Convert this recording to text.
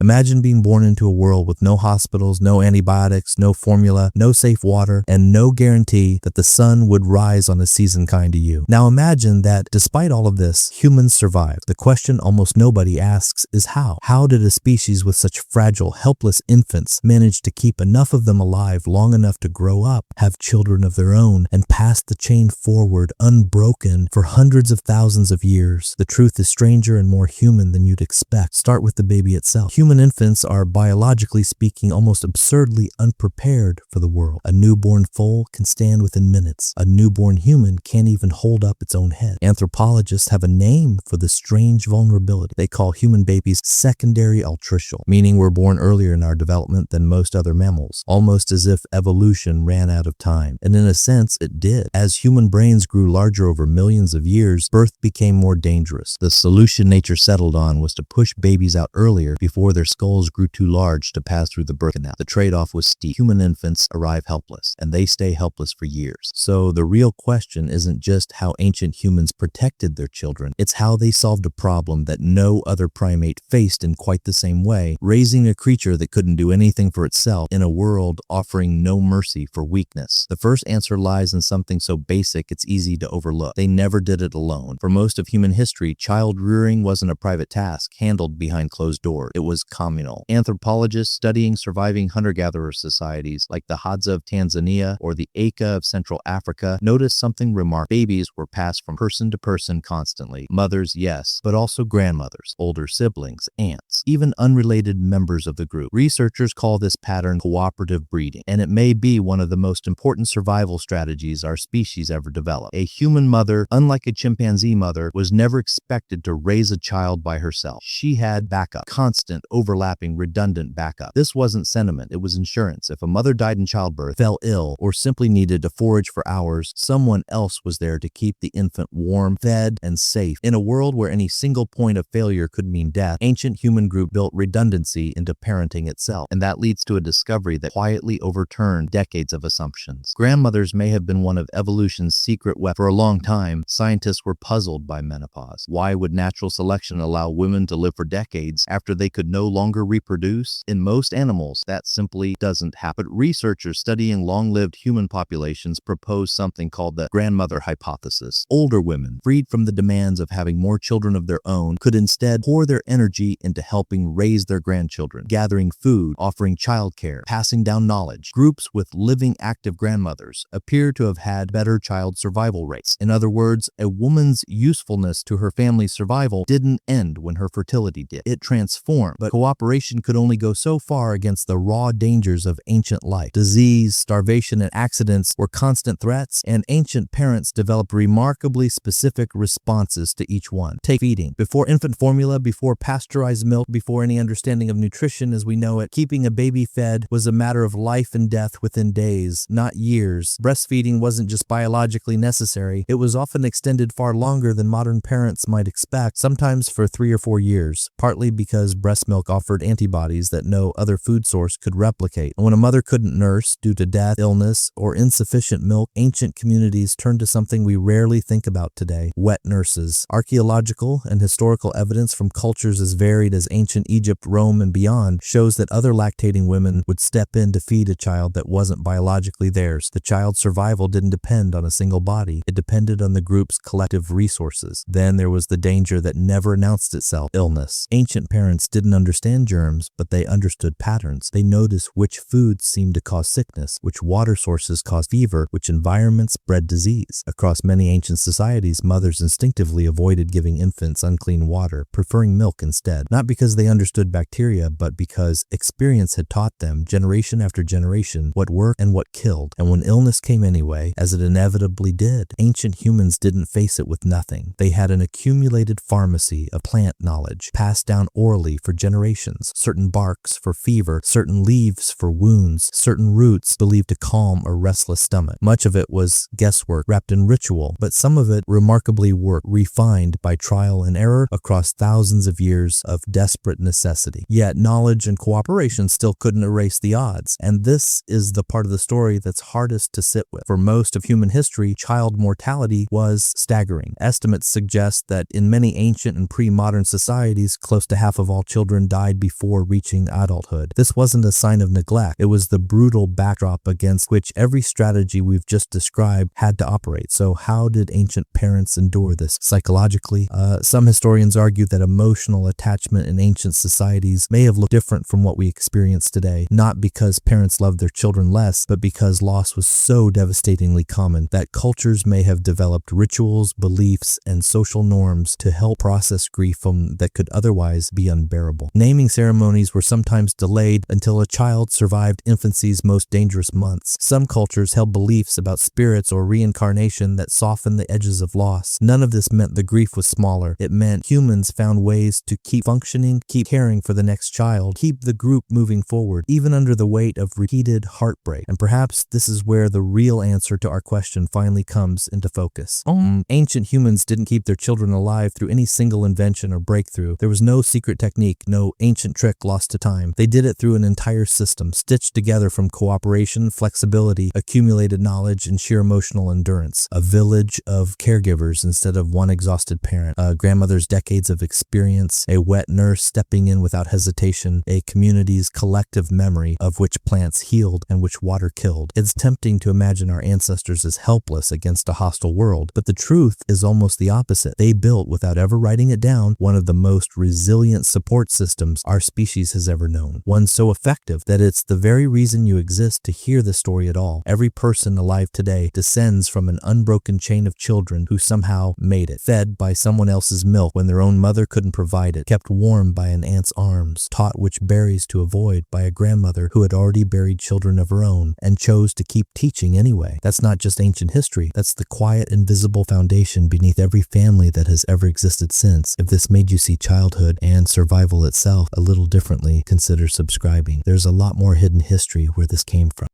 Imagine being born into a world with no hospitals, no antibiotics, no formula, no safe water, and no guarantee that the sun would rise on a season kind to you. Now imagine that despite all of this, humans survived. The question almost nobody asks is how? How did a species with such fragile, helpless infants manage to keep enough of them alive long enough to grow up, have children of their own, and pass the chain forward unbroken for hundreds of thousands of years? The truth is stranger and more human than you'd expect. Start with the baby itself. Human infants are, biologically speaking, almost absurdly unprepared for the world. A newborn foal can stand within minutes. A newborn human can't even hold up its own head. Anthropologists have a name for this strange vulnerability. They call human babies secondary altricial, meaning we're born earlier in our development than most other mammals, almost as if evolution ran out of time. And in a sense, it did. As human brains grew larger over millions of years, birth became more dangerous. The solution nature settled on was to push babies out earlier before their skulls grew too large to pass through the birth canal. The trade-off was steep. Human infants arrive helpless, and they stay helpless for years. So the real question isn't just how ancient humans protected their children, it's how they solved a problem that no other primate faced in quite the same way, raising a creature that couldn't do anything for itself in a world offering no mercy for weakness. The first answer lies in something so basic it's easy to overlook. They never did it alone. For most of human history, child rearing wasn't a private task handled behind closed doors. It was communal. Anthropologists studying surviving hunter-gatherer societies like the Hadza of Tanzania or the Aka of Central Africa noticed something remarkable. Babies were passed from person to person constantly. Mothers, yes, but also grandmothers, older siblings, aunts, even unrelated members of the group. Researchers call this pattern cooperative breeding, and it may be one of the most important survival strategies our species ever developed. A human mother, unlike a chimpanzee mother, was never expected to raise a child by herself. She had backup, constant, overlapping, redundant backup. This wasn't sentiment, it was insurance. If a mother died in childbirth, fell ill, or simply needed to forage for hours, someone else was there to keep the infant warm, fed, and safe. In a world where any single point of failure could mean death, ancient human group built redundancy into parenting itself, and that leads to a discovery that quietly overturned decades of assumptions. Grandmothers may have been one of evolution's secret weapons. For a long time, scientists were puzzled by menopause. Why would natural selection allow women to live for decades after they could no longer reproduce? In most animals, that simply doesn't happen. But researchers studying long-lived human populations propose something called the grandmother hypothesis. Older women, freed from the demands of having more children of their own, could instead pour their energy into helping raise their grandchildren, gathering food, offering childcare, passing down knowledge. Groups with living active grandmothers appear to have had better child survival rates. In other words, a woman's usefulness to her family's survival didn't end when her fertility did. It transformed, but cooperation could only go so far against the raw dangers of ancient life. Disease, starvation, and accidents were constant threats, and ancient parents developed remarkably specific responses to each one. Take feeding. Before infant formula, before pasteurized milk, before any understanding of nutrition as we know it, keeping a baby fed was a matter of life and death within days, not years. Breastfeeding wasn't just biologically necessary, it was often extended far longer than modern parents might expect, sometimes for 3 or 4 years, partly because breast milk offered antibodies that no other food source could replicate. And when a mother couldn't nurse due to death, illness, or insufficient milk, ancient communities turned to something we rarely think about today: wet nurses. Archaeological and historical evidence from cultures as varied as ancient Egypt, Rome, and beyond shows that other lactating women would step in to feed a child that wasn't biologically theirs. The child's survival didn't depend on a single body, it depended on the group's collective resources. Then there was the danger that never announced itself: illness. Ancient parents didn't understand germs, but they understood patterns. They noticed which foods seemed to cause sickness, which water sources caused fever, which environments bred disease. Across many ancient societies, mothers instinctively avoided giving infants unclean water, preferring milk instead, not because they understood bacteria, but because experience had taught them, generation after generation, what worked and what killed. And when illness came anyway, as it inevitably did, ancient humans didn't face it with nothing. They had an accumulated pharmacy of plant knowledge, passed down orally for generations: certain barks for fever, certain leaves for wounds, certain roots believed to calm a restless stomach. Much of it was guesswork wrapped in ritual, but some of it remarkably worked, refined by trial and error across thousands of years of desperate necessity. Yet knowledge and cooperation still couldn't erase the odds, and this is the part of the story that's hardest to sit with. For most of human history, child mortality was staggering. Estimates suggest that in many ancient and pre-modern societies, close to half of all children died before reaching adulthood. This wasn't a sign of neglect. It was the brutal backdrop against which every strategy we've just described had to operate. So how did ancient parents endure this? Psychologically, some historians argue that emotional attachment in ancient societies may have looked different from what we experience today, not because parents loved their children less, but because loss was so devastatingly common that cultures may have developed rituals, beliefs, and social norms to help process grief that could otherwise be unbearable. Naming ceremonies were sometimes delayed until a child survived infancy's most dangerous months. Some cultures held beliefs about spirits or reincarnation that softened the edges of loss. None of this meant the grief was smaller. It meant humans found ways to keep functioning, keep caring for the next child, keep the group moving forward, even under the weight of repeated heartbreak. And perhaps this is where the real answer to our question finally comes into focus. Ancient humans didn't keep their children alive through any single invention or breakthrough. There was no secret technique, no ancient trick lost to time. They did it through an entire system, stitched together from cooperation, flexibility, accumulated knowledge, and sheer emotional endurance. A village of caregivers instead of one exhausted parent, a grandmother's decades of experience, a wet nurse stepping in without hesitation, a community's collective memory of which plants healed and which water killed. It's tempting to imagine our ancestors as helpless against a hostile world, but the truth is almost the opposite. They built, without ever writing it down, one of the most resilient support systems our species has ever known. One so effective that it's the very reason you exist to hear the story at all. Every person alive today descends from an unbroken chain of children who somehow made it, fed by someone else's milk when their own mother couldn't provide it, kept warm by an aunt's arms, taught which berries to avoid by a grandmother who had already buried children of her own, and chose to keep teaching anyway. That's not just ancient history. That's the quiet, invisible foundation beneath every family that has ever existed since. If this made you see childhood and survival itself a little differently, consider subscribing. There's a lot more hidden history where this came from.